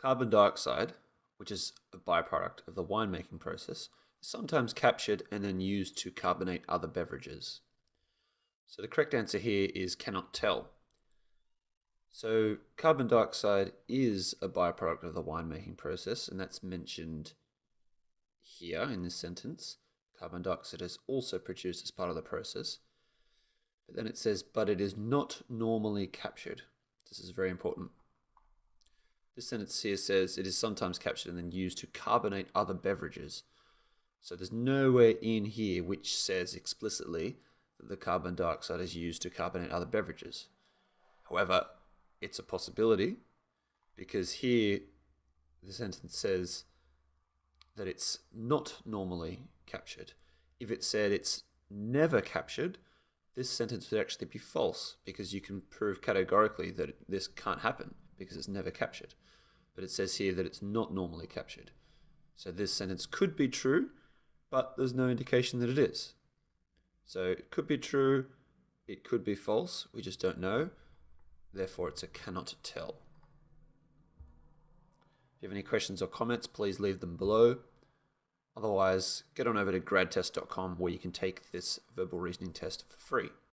Carbon dioxide, which is a byproduct of the winemaking process, is sometimes captured and then used to carbonate other beverages. So the correct answer here is cannot tell. So carbon dioxide is a byproduct of the winemaking process, and that's mentioned here in this sentence. Carbon dioxide is also produced as part of the process. But then it says, but it is not normally captured. This is very important. This sentence here says it is sometimes captured and then used to carbonate other beverages. So there's nowhere in here which says explicitly that the carbon dioxide is used to carbonate other beverages. However, it's a possibility because here the sentence says that it's not normally captured. If it said it's never captured, this sentence would actually be false because you can prove categorically that this can't happen because it's never captured. But it says here that it's not normally captured. So this sentence could be true, but there's no indication that it is. So it could be true, it could be false, we just don't know. Therefore, it's a cannot tell. If you have any questions or comments, please leave them below. Otherwise, get on over to gradtest.com where you can take this verbal reasoning test for free.